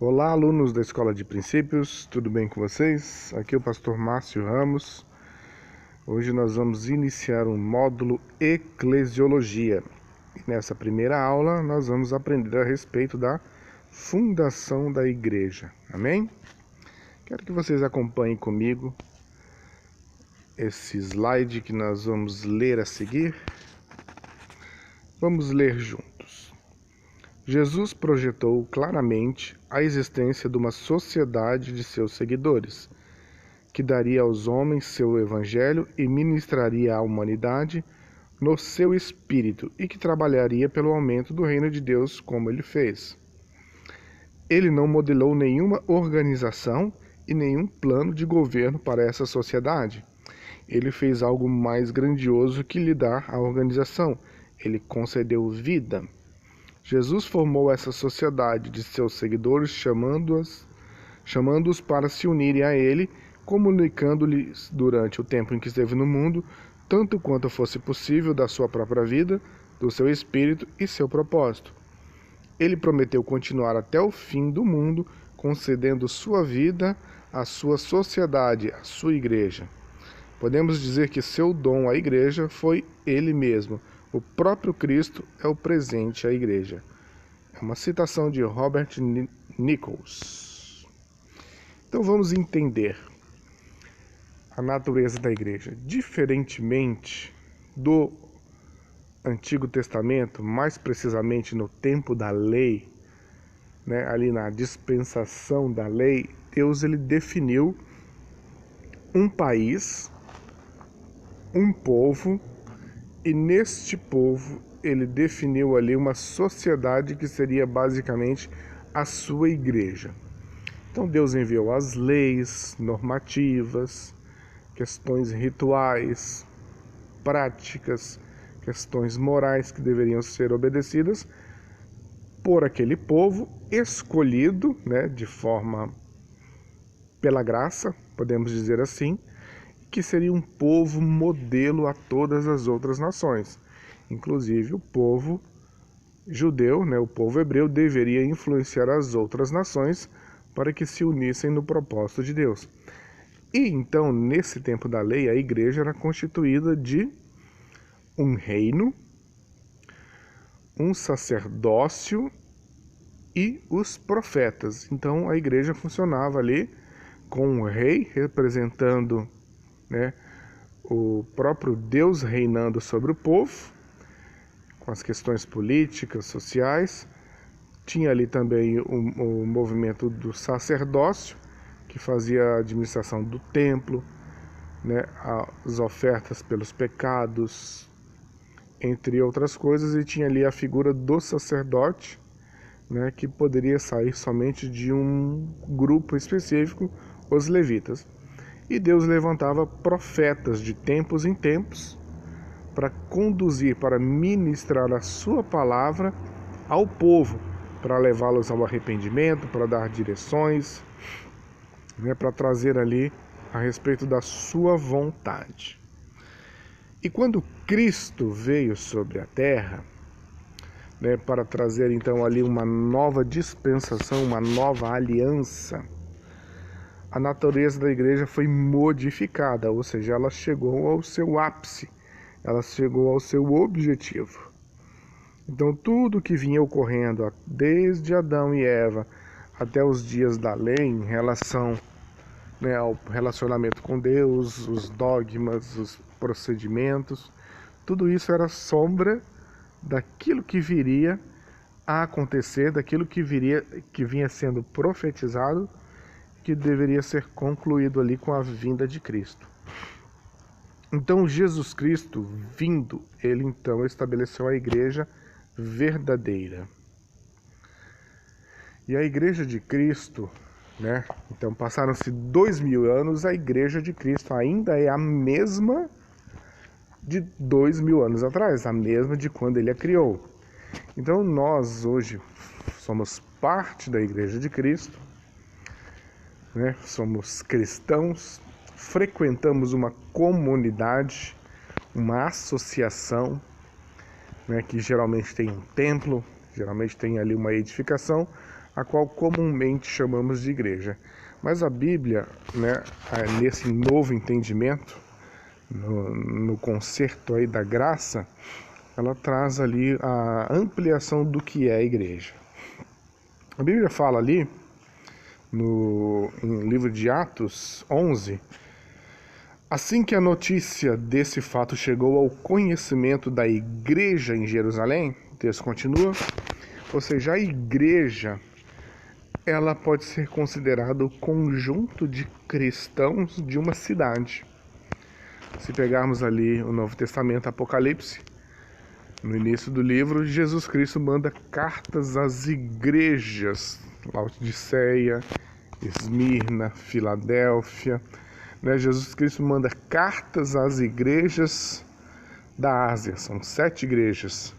Olá, alunos da Escola de Princípios, tudo bem com vocês? Aqui é o pastor Márcio Ramos. Hoje nós vamos iniciar um módulo Eclesiologia. E nessa primeira aula nós vamos aprender a respeito da fundação da igreja. Amém? Quero que vocês acompanhem comigo esse slide que nós vamos ler a seguir. Vamos ler juntos. Jesus projetou claramente a existência de uma sociedade de seus seguidores, que daria aos homens seu evangelho e ministraria à humanidade no seu espírito e que trabalharia pelo aumento do reino de Deus como ele fez. Ele não modelou nenhuma organização e nenhum plano de governo para essa sociedade. Ele fez algo mais grandioso que lhe dar a organização. Ele concedeu vida. Jesus formou essa sociedade de seus seguidores, chamando-os para se unirem a ele, comunicando-lhes durante o tempo em que esteve no mundo, tanto quanto fosse possível, da sua própria vida, do seu espírito e seu propósito. Ele prometeu continuar até o fim do mundo, concedendo sua vida à sua sociedade, à sua igreja. Podemos dizer que seu dom à igreja foi ele mesmo. O próprio Cristo é o presente à igreja. É uma citação de Robert Nichols. Então vamos entender a natureza da igreja. Diferentemente do Antigo Testamento, mais precisamente no tempo da lei, ali na dispensação da lei, Deus ele definiu um país, um povo, e neste povo ele definiu ali uma sociedade que seria basicamente a sua igreja. Então Deus enviou as leis, normativas, questões rituais, práticas, questões morais que deveriam ser obedecidas por aquele povo escolhido, de forma pela graça, podemos dizer assim, que seria um povo modelo a todas as outras nações. Inclusive o povo judeu, o povo hebreu, deveria influenciar as outras nações para que se unissem no propósito de Deus. E então, nesse tempo da lei, a igreja era constituída de um reino, um sacerdócio e os profetas. Então a igreja funcionava ali com um rei representando o próprio Deus reinando sobre o povo, com as questões políticas, sociais. Tinha ali também o movimento do sacerdócio, que fazia a administração do templo, as ofertas pelos pecados, entre outras coisas, e tinha ali a figura do sacerdote, que poderia sair somente de um grupo específico, os levitas. E Deus levantava profetas de tempos em tempos para conduzir, para ministrar a sua palavra ao povo, para levá-los ao arrependimento, para dar direções, para trazer ali a respeito da sua vontade. E quando Cristo veio sobre a terra, para trazer então ali uma nova dispensação, uma nova aliança, a natureza da igreja foi modificada, ou seja, ela chegou ao seu ápice, ela chegou ao seu objetivo. Então tudo que vinha ocorrendo desde Adão e Eva até os dias da lei em relação ao relacionamento com Deus, os dogmas, os procedimentos, tudo isso era sombra daquilo que viria a acontecer, daquilo que vinha sendo profetizado, que deveria ser concluído ali com a vinda de Cristo. Então Jesus Cristo vindo, ele então estabeleceu a igreja verdadeira. E a igreja de Cristo, então passaram-se 2000 anos, a igreja de Cristo ainda é a mesma de 2000 anos atrás, a mesma de quando ele a criou. Então nós hoje somos parte da igreja de Cristo, somos cristãos, frequentamos uma comunidade, uma associação, que geralmente tem um templo, Geralmente tem ali uma edificação, a qual comumente chamamos de igreja. Mas a Bíblia, né, nesse novo entendimento, no concerto aí da graça, ela traz ali a ampliação do que é a igreja. A Bíblia fala ali, em livro de Atos 11, assim que a notícia desse fato chegou ao conhecimento da igreja em Jerusalém, o texto continua, ou seja, a igreja, ela pode ser considerada o conjunto de cristãos de uma cidade. Se pegarmos ali o Novo Testamento, Apocalipse, no início do livro, Jesus Cristo manda cartas às igrejas, Laodiceia, Esmirna, Filadélfia, né? Jesus Cristo manda cartas às igrejas da Ásia, são 7 igrejas.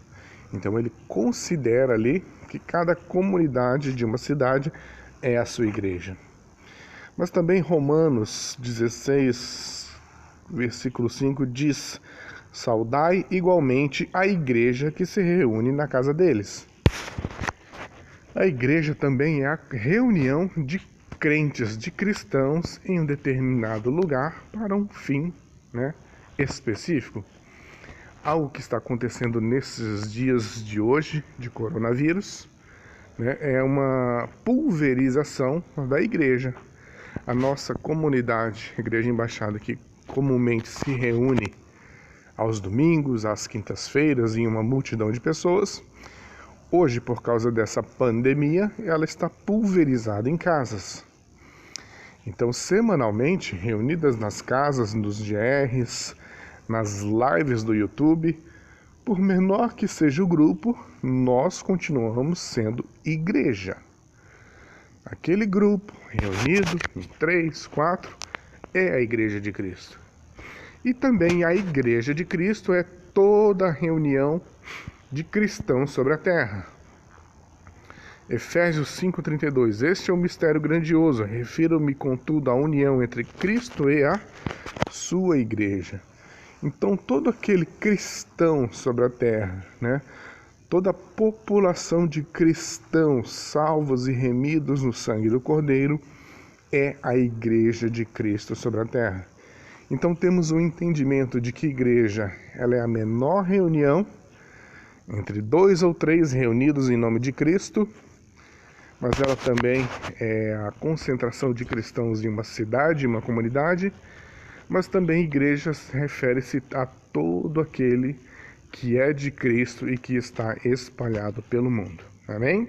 Então ele considera ali que cada comunidade de uma cidade é a sua igreja. Mas também Romanos 16, versículo 5 diz: saudai igualmente a igreja que se reúne na casa deles. A igreja também é a reunião de crentes, de cristãos em um determinado lugar para um fim, né, específico. Algo que está acontecendo nesses dias de hoje, de coronavírus, né, é uma pulverização da igreja. A nossa comunidade, Igreja Embaixada, que comumente se reúne aos domingos, às quintas-feiras, em uma multidão de pessoas, hoje, por causa dessa pandemia, ela está pulverizada em casas. Então, semanalmente, reunidas nas casas, nos GRs, nas lives do YouTube, por menor que seja o grupo, nós continuamos sendo igreja. Aquele grupo reunido em 3, 4, é a Igreja de Cristo. E também a Igreja de Cristo é toda a reunião de cristãos sobre a terra. Efésios 5,32. Este é um mistério grandioso. Refiro-me, contudo, à união entre Cristo e a sua igreja. Então, todo aquele cristão sobre a terra, né? Toda a população de cristãos salvos e remidos no sangue do Cordeiro é a igreja de Cristo sobre a terra. Então, temos o entendimento de que igreja ela é a menor reunião entre 2 ou 3 reunidos em nome de Cristo, mas ela também é a concentração de cristãos em uma cidade, uma comunidade, mas também igreja refere-se a todo aquele que é de Cristo e que está espalhado pelo mundo. Amém?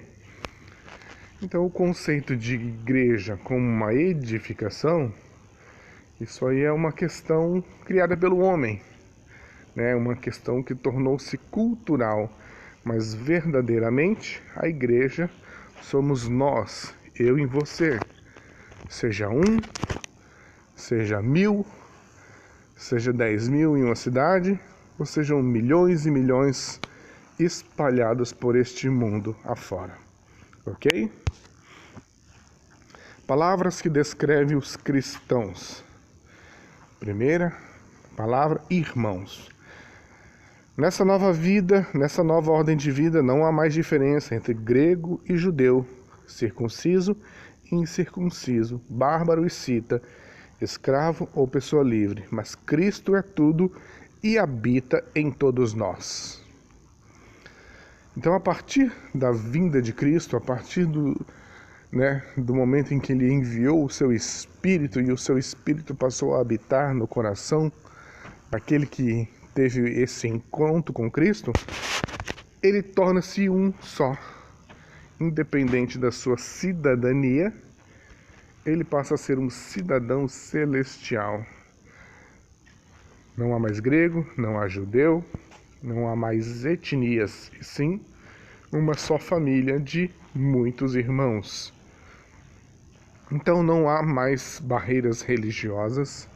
Então, o conceito de igreja como uma edificação, isso aí é uma questão criada pelo homem, né? Uma questão que tornou-se cultural, mas verdadeiramente a igreja somos nós, eu e você, seja 1, seja 1000, seja 10.000 em uma cidade, ou sejam milhões e milhões espalhados por este mundo afora. Ok? Palavras que descrevem os cristãos. Primeira palavra, irmãos. Nessa nova vida, nessa nova ordem de vida, não há mais diferença entre grego e judeu, circunciso e incircunciso, bárbaro e cita, escravo ou pessoa livre, mas Cristo é tudo e habita em todos nós. Então, a partir da vinda de Cristo, a partir do momento em que Ele enviou o seu Espírito e o seu Espírito passou a habitar no coração daquele que teve esse encontro com Cristo, ele torna-se um só. Independente da sua cidadania, ele passa a ser um cidadão celestial. Não há mais grego, não há judeu, não há mais etnias, e sim uma só família de muitos irmãos. Então não há mais barreiras religiosas,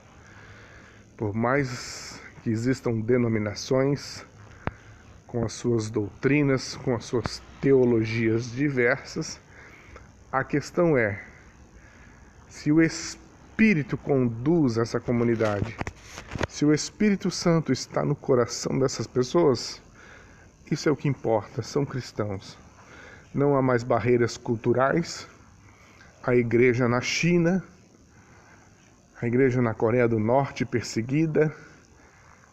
por mais que existam denominações com as suas doutrinas, com as suas teologias diversas, a questão é, se o Espírito conduz essa comunidade, se o Espírito Santo está no coração dessas pessoas, isso é o que importa, são cristãos. Não há mais barreiras culturais. A igreja na China, a igreja na Coreia do Norte perseguida,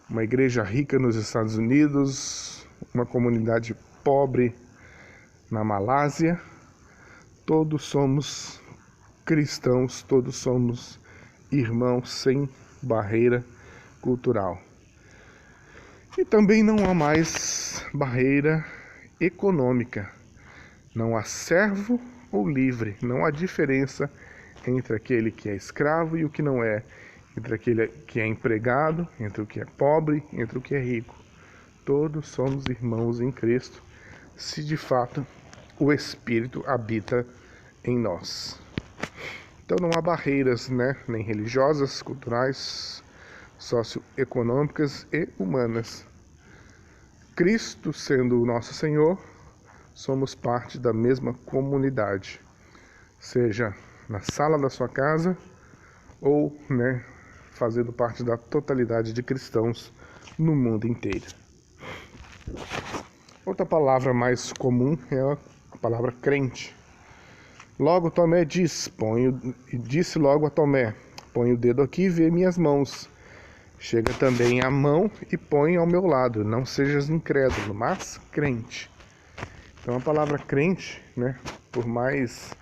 uma igreja rica nos Estados Unidos, uma comunidade pobre na Malásia. Todos somos cristãos, todos somos irmãos sem barreira cultural. E também não há mais barreira econômica. Não há servo ou livre, não há diferença entre aquele que é escravo e o que não é, entre aquele que é empregado, entre o que é pobre, entre o que é rico. Todos somos irmãos em Cristo, se de fato o Espírito habita em nós. Então não há barreiras, nem religiosas, culturais, socioeconômicas e humanas. Cristo sendo o nosso Senhor, somos parte da mesma comunidade, seja na sala da sua casa ou fazendo parte da totalidade de cristãos no mundo inteiro. Outra palavra mais comum é a palavra crente. Logo Tomé disse logo a Tomé: põe o dedo aqui e vê minhas mãos. Chega também a mão e põe ao meu lado. Não sejas incrédulo, mas crente. Então a palavra crente, por mais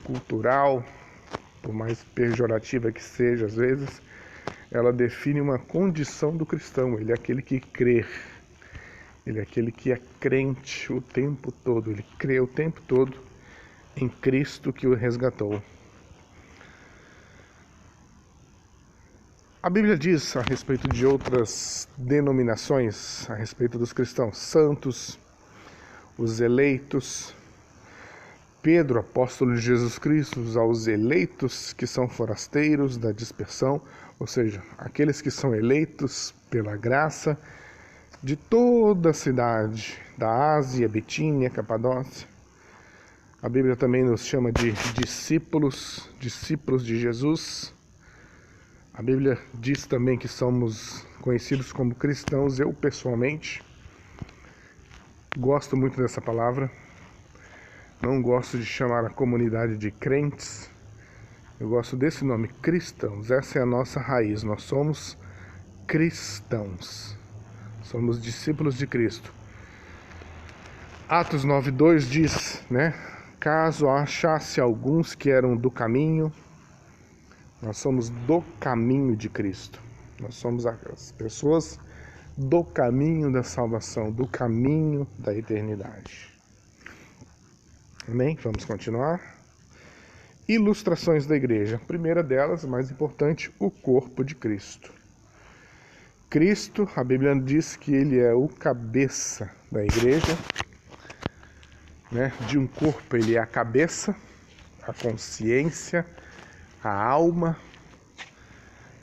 cultural, por mais pejorativa que seja às vezes, ela define uma condição do cristão. Ele é aquele que crê. Ele é aquele que é crente o tempo todo. Ele crê o tempo todo em Cristo que o resgatou. A Bíblia diz a respeito de outras denominações, a respeito dos cristãos santos, os eleitos. Pedro, apóstolo de Jesus Cristo, aos eleitos que são forasteiros da dispersão, ou seja, aqueles que são eleitos pela graça de toda a cidade, da Ásia, Bitínia, Capadócia. A Bíblia também nos chama de discípulos de Jesus. A Bíblia diz também que somos conhecidos como cristãos. Eu, pessoalmente, gosto muito dessa palavra. Não gosto de chamar a comunidade de crentes. Eu gosto desse nome, cristãos. Essa é a nossa raiz. Nós somos cristãos. Somos discípulos de Cristo. Atos 9:2 diz, caso achasse alguns que eram do caminho, nós somos do caminho de Cristo. Nós somos as pessoas do caminho da salvação, do caminho da eternidade. Amém? Vamos continuar. Ilustrações da igreja. A primeira delas, a mais importante, o corpo de Cristo. Cristo, a Bíblia diz que ele é o cabeça da igreja. De um corpo ele é a cabeça, a consciência, a alma,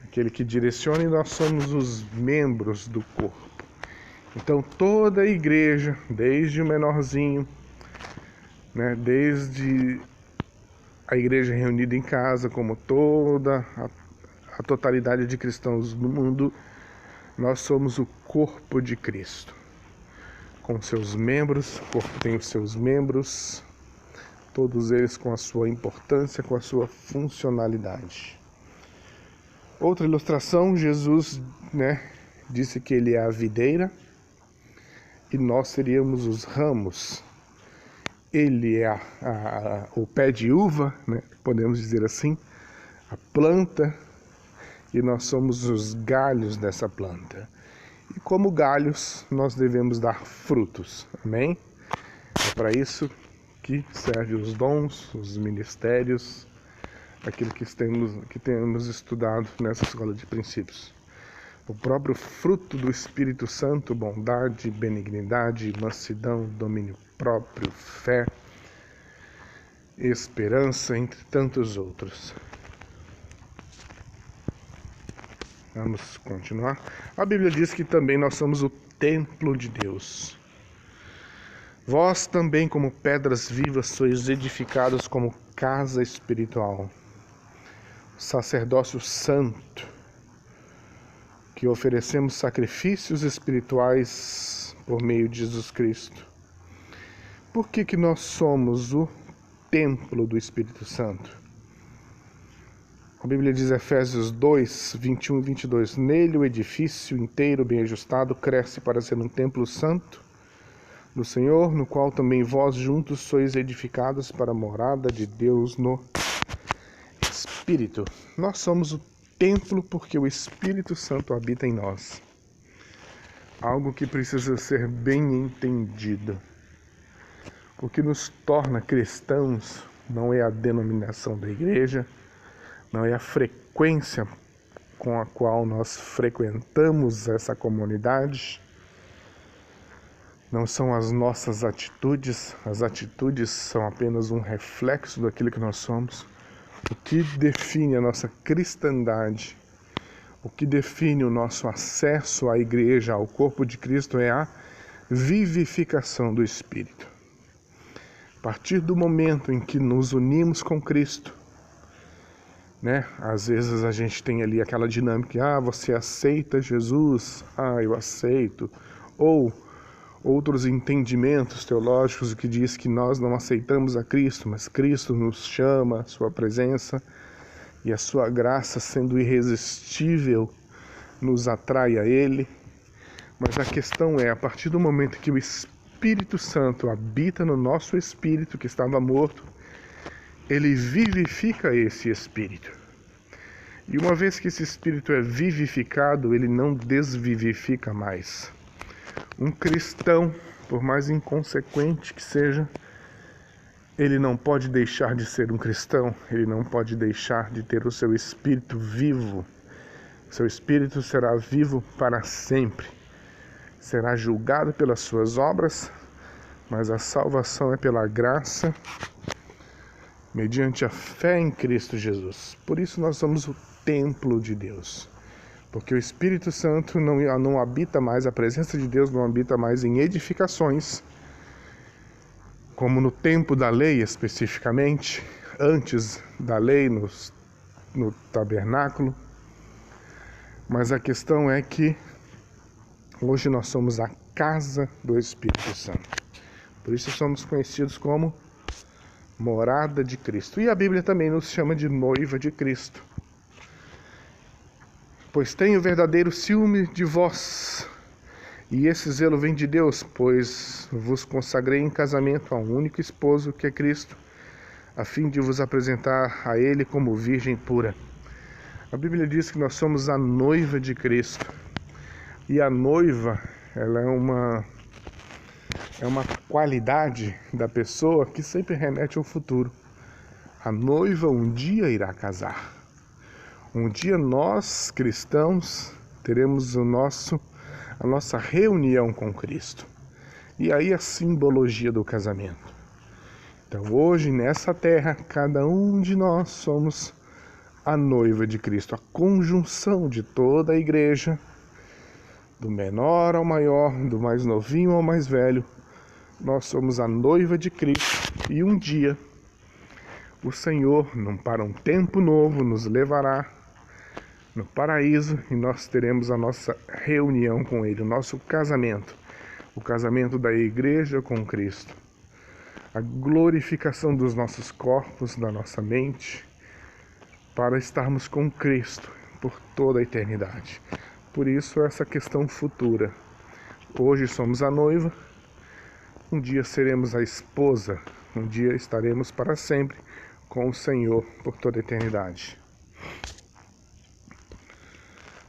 aquele que direciona, e nós somos os membros do corpo. Então toda a igreja, desde o menorzinho, desde a igreja reunida em casa, como toda a totalidade de cristãos no mundo, nós somos o corpo de Cristo. Com seus membros, o corpo tem os seus membros, todos eles com a sua importância, com a sua funcionalidade. Outra ilustração, Jesus disse que ele é a videira e nós seríamos os ramos. Ele é o pé de uva, podemos dizer assim, a planta, e nós somos os galhos dessa planta. E como galhos, nós devemos dar frutos. Amém? É para isso que servem os dons, os ministérios, aquilo que temos estudado nessa escola de princípios. O próprio fruto do Espírito Santo, bondade, benignidade, mansidão, domínio próprio, fé, esperança, entre tantos outros. Vamos continuar. A Bíblia diz que também nós somos o templo de Deus. Vós também, como pedras vivas, sois edificados como casa espiritual, sacerdócio santo, que oferecemos sacrifícios espirituais por meio de Jesus Cristo. Por que nós somos o templo do Espírito Santo? A Bíblia diz, Efésios 2, 21 e 22, nele o edifício inteiro bem ajustado cresce para ser um templo santo do Senhor, no qual também vós juntos sois edificados para a morada de Deus no Espírito. Nós somos o templo porque o Espírito Santo habita em nós. Algo que precisa ser bem entendido. O que nos torna cristãos não é a denominação da igreja, não é a frequência com a qual nós frequentamos essa comunidade, não são as nossas atitudes, as atitudes são apenas um reflexo daquilo que nós somos. O que define a nossa cristandade, o que define o nosso acesso à igreja, ao corpo de Cristo, é a vivificação do Espírito. A partir do momento em que nos unimos com Cristo, às vezes a gente tem ali aquela dinâmica, você aceita Jesus? Eu aceito. Ou outros entendimentos teológicos que diz que nós não aceitamos a Cristo, mas Cristo nos chama, a sua presença e a sua graça sendo irresistível nos atrai a Ele. Mas a questão é, a partir do momento que o Espírito Santo habita no nosso espírito que estava morto, Ele vivifica esse espírito. E uma vez que esse espírito é vivificado, ele não desvivifica mais. Um cristão, por mais inconsequente que seja, ele não pode deixar de ser um cristão, ele não pode deixar de ter o seu espírito vivo. Seu espírito será vivo para sempre. Será julgado pelas suas obras, mas a salvação é pela graça, mediante a fé em Cristo Jesus. Por isso nós somos o templo de Deus. Porque o Espírito Santo não habita mais, a presença de Deus não habita mais em edificações, como no tempo da lei especificamente, antes da lei no tabernáculo. Mas a questão é que hoje nós somos a casa do Espírito Santo. Por isso somos conhecidos como morada de Cristo. E a Bíblia também nos chama de noiva de Cristo. Pois tenho verdadeiro ciúme de vós, e esse zelo vem de Deus, pois vos consagrei em casamento a um único esposo, que é Cristo, a fim de vos apresentar a Ele como virgem pura. A Bíblia diz que nós somos a noiva de Cristo. E a noiva, ela é uma qualidade da pessoa que sempre remete ao futuro. A noiva um dia irá casar. Um dia nós, cristãos, teremos a nossa reunião com Cristo. E aí a simbologia do casamento. Então hoje, nessa terra, cada um de nós somos a noiva de Cristo. A conjunção de toda a igreja, do menor ao maior, do mais novinho ao mais velho, nós somos a noiva de Cristo. E um dia, o Senhor, para um tempo novo, nos levará no paraíso e nós teremos a nossa reunião com Ele, o nosso casamento, o casamento da igreja com Cristo, a glorificação dos nossos corpos, da nossa mente, para estarmos com Cristo por toda a eternidade. Por isso essa questão futura. Hoje somos a noiva, um dia seremos a esposa, um dia estaremos para sempre com o Senhor por toda a eternidade.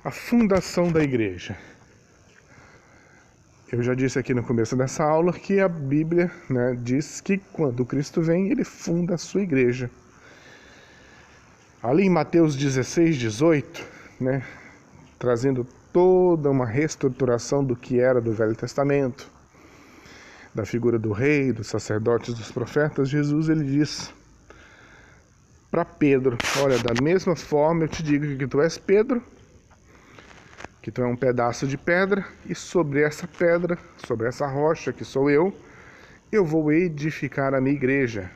A fundação da igreja. Eu já disse aqui no começo dessa aula que a Bíblia diz que quando Cristo vem, Ele funda a sua igreja. Ali em Mateus 16, 18, trazendo toda uma reestruturação do que era do Velho Testamento, da figura do rei, dos sacerdotes, dos profetas, Jesus ele diz para Pedro, olha, da mesma forma eu te digo que tu és Pedro, que tu é um pedaço de pedra, e sobre essa pedra, sobre essa rocha que sou eu vou edificar a minha igreja,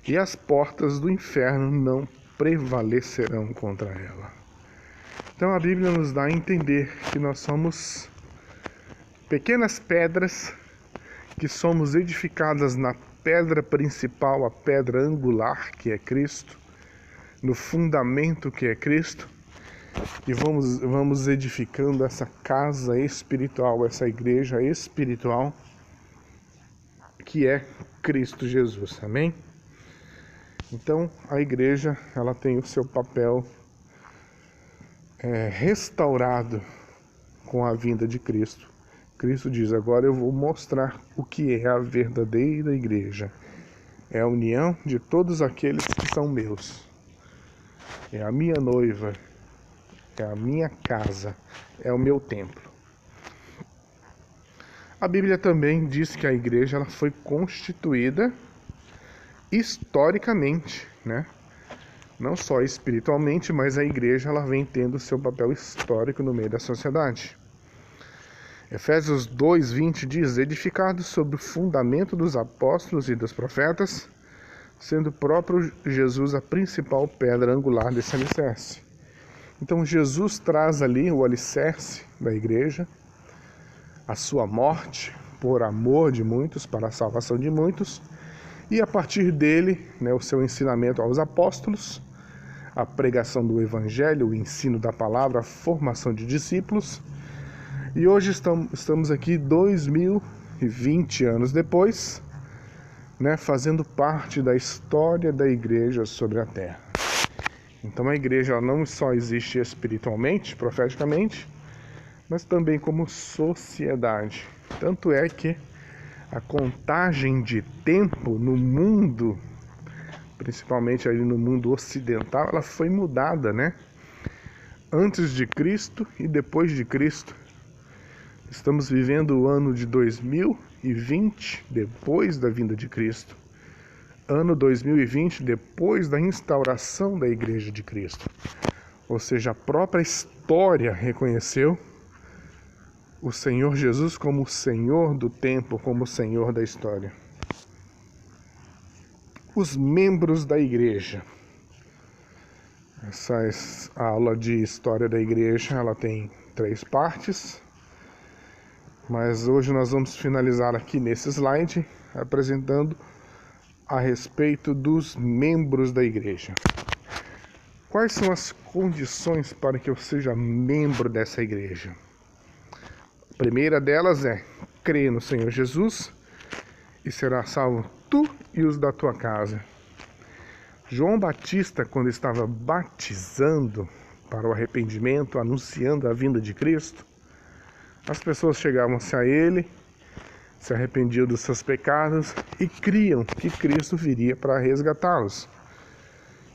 e as portas do inferno não prevalecerão contra ela. Então a Bíblia nos dá a entender que nós somos pequenas pedras que somos edificadas na pedra principal, a pedra angular, que é Cristo, no fundamento que é Cristo, e vamos edificando essa casa espiritual, essa igreja espiritual, que é Cristo Jesus, amém? Então, a igreja, ela tem o seu papel restaurado com a vinda de Cristo. Cristo diz, agora eu vou mostrar o que é a verdadeira igreja. É a união de todos aqueles que são meus. É a minha noiva, é a minha casa, é o meu templo. A Bíblia também diz que a igreja ela foi constituída historicamente, né? Não só espiritualmente, mas a igreja ela vem tendo seu papel histórico no meio da sociedade. Efésios 2:20 diz, edificados sobre o fundamento dos apóstolos e dos profetas, sendo o próprio Jesus a principal pedra angular desse alicerce. Então Jesus traz ali o alicerce da igreja, a sua morte por amor de muitos, para a salvação de muitos, e a partir dele, o seu ensinamento aos apóstolos, a pregação do evangelho, o ensino da palavra, a formação de discípulos. E hoje estamos aqui 2020 anos depois, fazendo parte da história da igreja sobre a terra. Então a igreja ela não só existe espiritualmente, profeticamente, mas também como sociedade. Tanto é que a contagem de tempo no mundo, principalmente ali no mundo ocidental, ela foi mudada, Antes de Cristo e depois de Cristo. Estamos vivendo o ano de 2020, depois da vinda de Cristo. Ano 2020, depois da instauração da Igreja de Cristo. Ou seja, a própria história reconheceu o Senhor Jesus como o Senhor do tempo, como o Senhor da história. Os membros da Igreja. Essa aula de história da Igreja, ela tem 3 partes. Mas hoje nós vamos finalizar aqui nesse slide, apresentando a respeito dos membros da igreja. Quais são as condições para que eu seja membro dessa igreja? A primeira delas é crer no Senhor Jesus e será salvo tu e os da tua casa. João Batista, quando estava batizando para o arrependimento, anunciando a vinda de Cristo, as pessoas chegavam-se a ele, se arrependiam dos seus pecados e criam que Cristo viria para resgatá-los.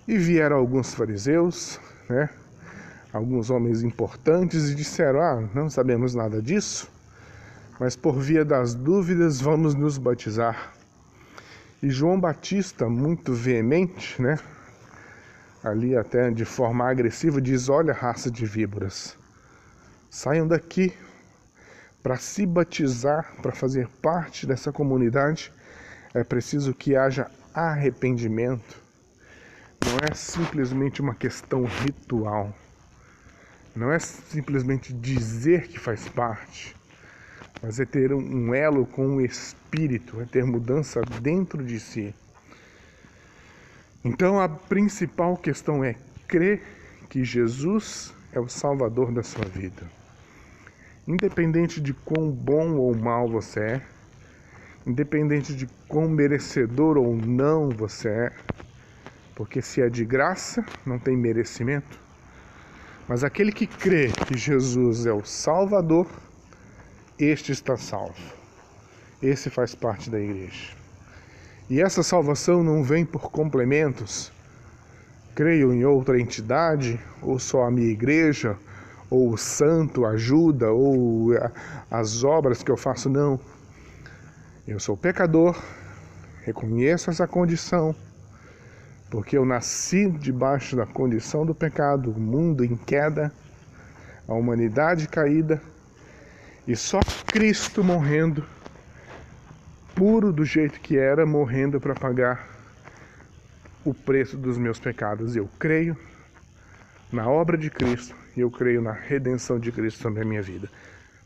E vieram alguns fariseus, alguns homens importantes e disseram, não sabemos nada disso, mas por via das dúvidas vamos nos batizar. E João Batista, muito veemente, ali até de forma agressiva, diz, olha, raça de víboras, saiam daqui. Para se batizar, para fazer parte dessa comunidade, é preciso que haja arrependimento. Não é simplesmente uma questão ritual. Não é simplesmente dizer que faz parte, mas é ter um elo com o Espírito, é ter mudança dentro de si. Então a principal questão é crer que Jesus é o Salvador da sua vida. Independente de quão bom ou mal você é, independente de quão merecedor ou não você é, porque se é de graça, não tem merecimento. Mas aquele que crê que Jesus é o Salvador, este está salvo. Esse faz parte da igreja. E essa salvação não vem por complementos. Creio em outra entidade, ou só a minha igreja, ou o santo ajuda, ou as obras que eu faço, não. Eu sou pecador, reconheço essa condição, porque eu nasci debaixo da condição do pecado, o mundo em queda, a humanidade caída, e só Cristo morrendo, puro do jeito que era, morrendo para pagar o preço dos meus pecados. Eu creio na obra de Cristo e eu creio na redenção de Cristo sobre a minha vida.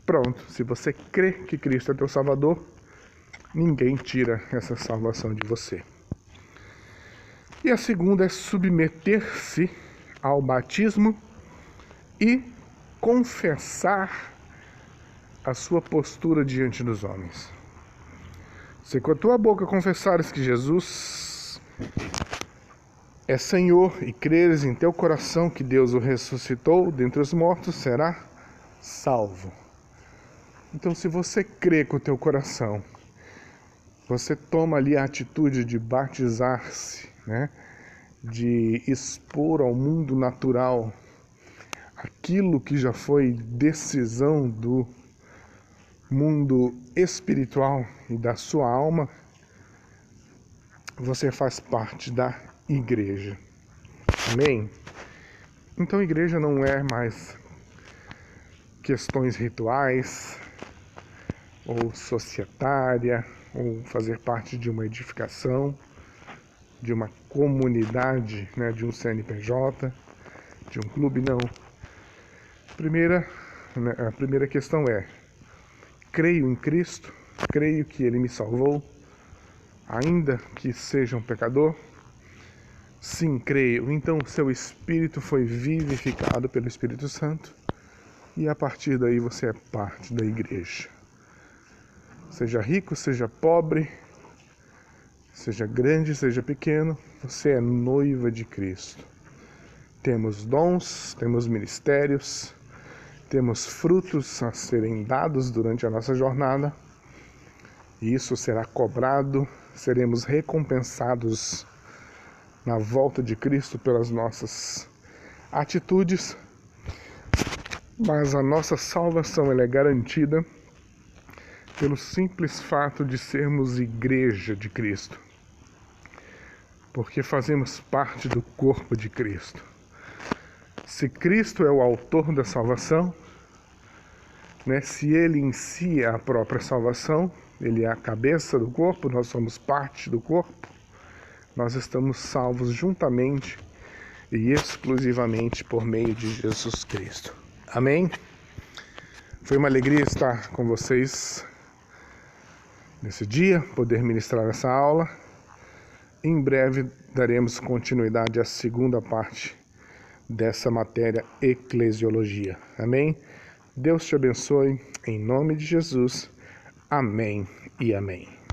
Pronto, se você crê que Cristo é teu Salvador, ninguém tira essa salvação de você. E a segunda é submeter-se ao batismo e confessar a sua postura diante dos homens. Se com a tua boca confessares que Jesus é Senhor e creres em teu coração que Deus o ressuscitou dentre os mortos, será salvo. Então, se você crê com o teu coração, você toma ali a atitude de batizar-se, né? De expor ao mundo natural aquilo que já foi decisão do mundo espiritual e da sua alma, você faz parte da igreja. Amém? Então, a igreja não é mais questões rituais, ou societária, ou fazer parte de uma edificação, de uma comunidade, né, de um CNPJ, de um clube, não. A primeira questão é: creio em Cristo, creio que Ele me salvou, ainda que seja um pecador? Sim, creio. Então, seu espírito foi vivificado pelo Espírito Santo e a partir daí você é parte da igreja. Seja rico, seja pobre, seja grande, seja pequeno, você é noiva de Cristo. Temos dons, temos ministérios, temos frutos a serem dados durante a nossa jornada, e isso será cobrado, seremos recompensados na volta de Cristo pelas nossas atitudes, mas a nossa salvação ela é garantida pelo simples fato de sermos igreja de Cristo, porque fazemos parte do corpo de Cristo. Se Cristo é o autor da salvação, né, se Ele em si é a própria salvação, Ele é a cabeça do corpo, nós somos parte do corpo, nós estamos salvos juntamente e exclusivamente por meio de Jesus Cristo. Amém? Foi uma alegria estar com vocês nesse dia, poder ministrar essa aula. Em breve daremos continuidade à segunda parte dessa matéria eclesiologia. Amém? Deus te abençoe, em nome de Jesus. Amém e amém.